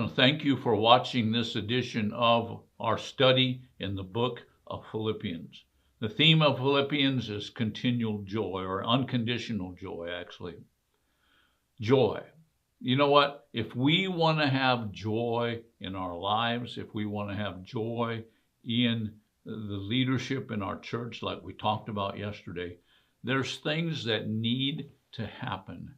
to thank you for watching this edition of our study in the book of Philippians. The theme of Philippians is continual joy, or unconditional joy, actually. Joy. You know what? If we want to have joy in our lives, if we want to have joy in the leadership in our church, like we talked about yesterday, there's things that need to happen.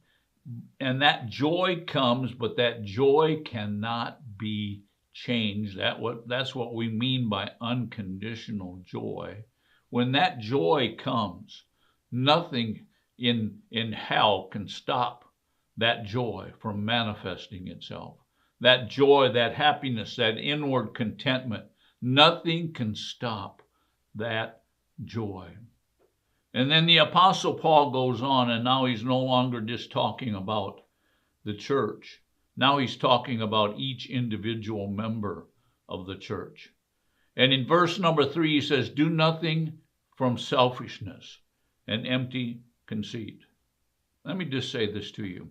And that joy comes, but that joy cannot be changed. That's what we mean by unconditional joy. When that joy comes, nothing in hell can stop that joy from manifesting itself. That joy, that happiness, that inward contentment, nothing can stop that joy. And then the Apostle Paul goes on, and now he's no longer just talking about the church. Now he's talking about each individual member of the church. And in verse number 3, he says, "Do nothing from selfishness and empty conceit." Let me just say this to you.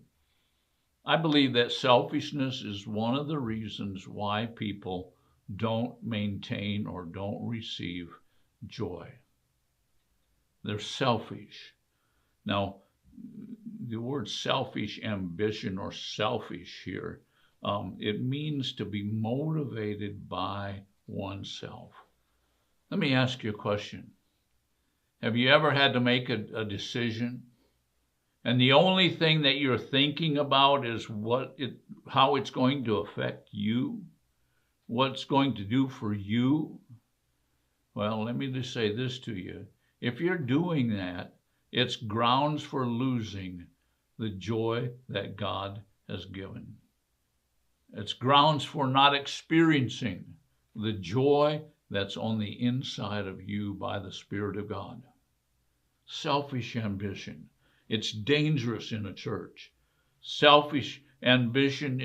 I believe that selfishness is one of the reasons why people don't maintain or don't receive joy. They're selfish. Now, the word selfish ambition or selfish here, it means to be motivated by oneself. Let me ask you a question. Have you ever had to make a decision, and the only thing that you're thinking about is how it's going to affect you, what it's going to do for you? Well, let me just say this to you. If you're doing that, it's grounds for losing the joy that God has given. It's grounds for not experiencing the joy that's on the inside of you by the Spirit of God. Selfish ambition. It's dangerous in a church. Selfish ambition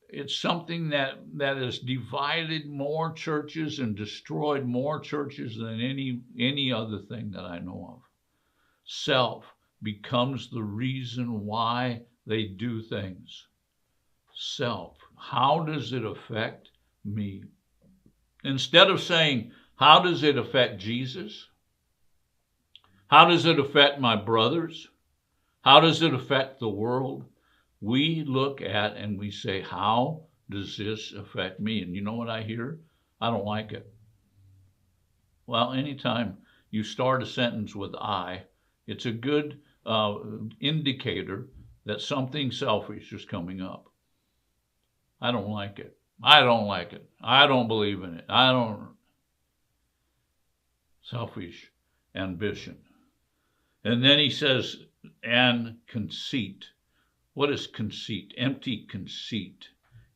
it's something that has divided more churches and destroyed more churches than any other thing that I know of. Self becomes the reason why they do things. Self. How does it affect me? Instead of saying, how does it affect Jesus? How does it affect my brothers? How does it affect the world? We look at and we say, how does this affect me? And you know what I hear? I don't like it. Well, anytime you start a sentence with I, it's a good indicator that something selfish is coming up. I don't like it. I don't like it. I don't believe in it. Selfish ambition. And then he says, and conceit. What is conceit? Empty conceit.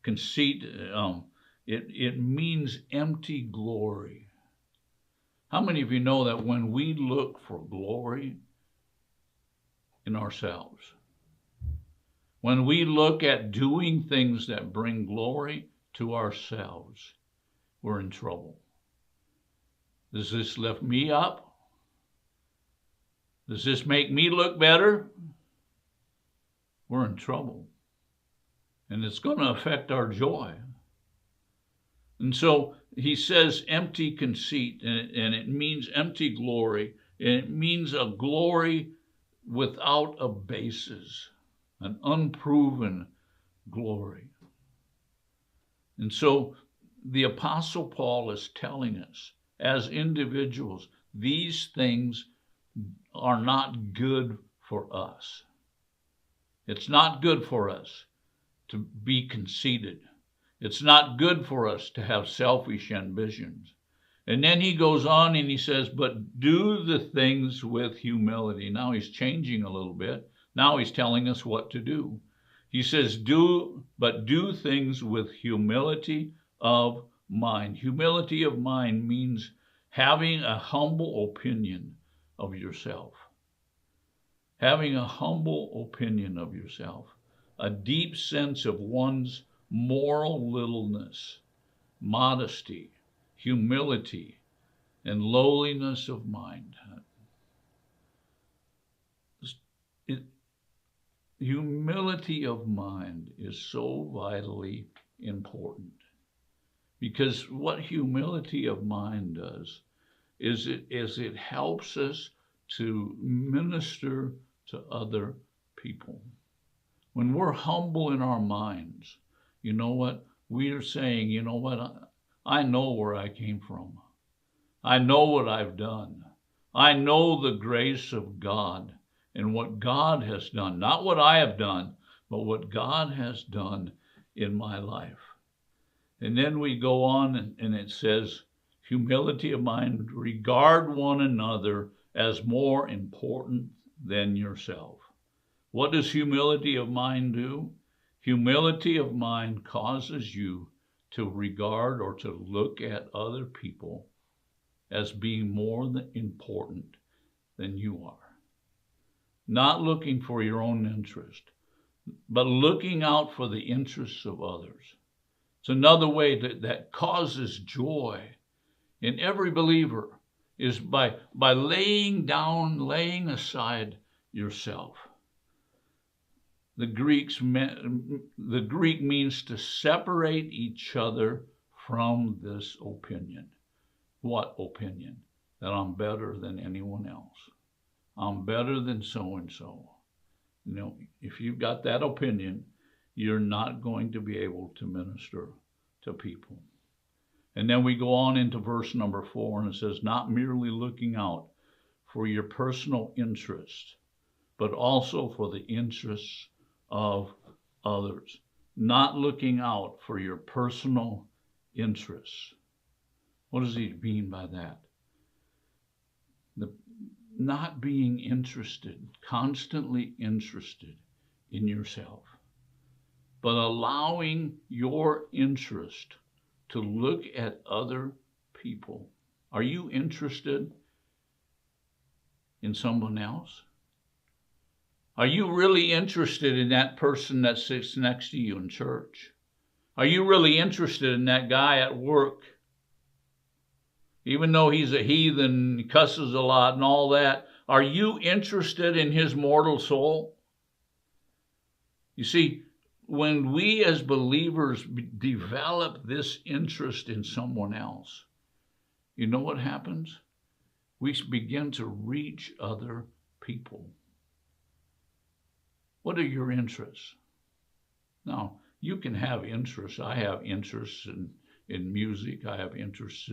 Conceit, it means empty glory. How many of you know that when we look for glory in ourselves, when we look at doing things that bring glory to ourselves, we're in trouble? Does this lift me up? Does this make me look better? We're in trouble. And it's going to affect our joy. And so he says empty conceit, and it means empty glory, and it means a glory without a basis, an unproven glory. And so the Apostle Paul is telling us, as individuals, these things are not good for us. It's not good for us to be conceited. It's not good for us to have selfish ambitions. And then he goes on and he says, but do the things with humility. Now he's changing a little bit. Now he's telling us what to do. He says, do things with humility of mind. Humility of mind means having a humble opinion of yourself. Having a humble opinion of yourself, a deep sense of one's moral littleness, modesty, humility, and lowliness of mind. Humility of mind is so vitally important. Because what humility of mind does is it helps us to minister to other people. When we're humble in our minds, you know what? We are saying, you know what? I know where I came from. I know what I've done. I know the grace of God and what God has done. Not what I have done, but what God has done in my life. And then we go on and it says, humility of mind, regard one another as more important than yourself. What does humility of mind do? Humility of mind causes you to regard or to look at other people as being more important than you are. Not looking for your own interest, but looking out for the interests of others. It's another way that causes joy in every believer is by laying aside yourself. The Greek means to separate each other from this opinion. What opinion? That I'm better than anyone else. I'm better than so-and-so. You know, if you've got that opinion, you're not going to be able to minister to people. And then we go on into verse number 4, and it says, not merely looking out for your personal interests, but also for the interests of others. Not looking out for your personal interests. What does he mean by that? Not being interested, constantly interested in yourself, but allowing your interest to look at other people. Are you interested in someone else? Are you really interested in that person that sits next to you in church? Are you really interested in that guy at work? Even though he's a heathen, he cusses a lot and all that, are you interested in his mortal soul? You see, when we as believers develop this interest in someone else, you know what happens? We begin to reach other people. What are your interests? Now, you can have interests. I have interests in music. I have interests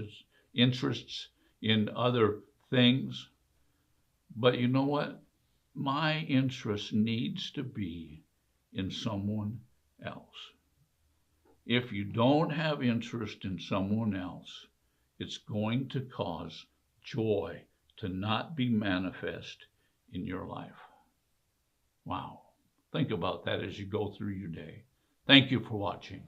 in other things. But you know what? My interest needs to be in someone else. If you don't have interest in someone else, it's going to cause joy to not be manifest in your life. Wow. Think about that as you go through your day. Thank you for watching.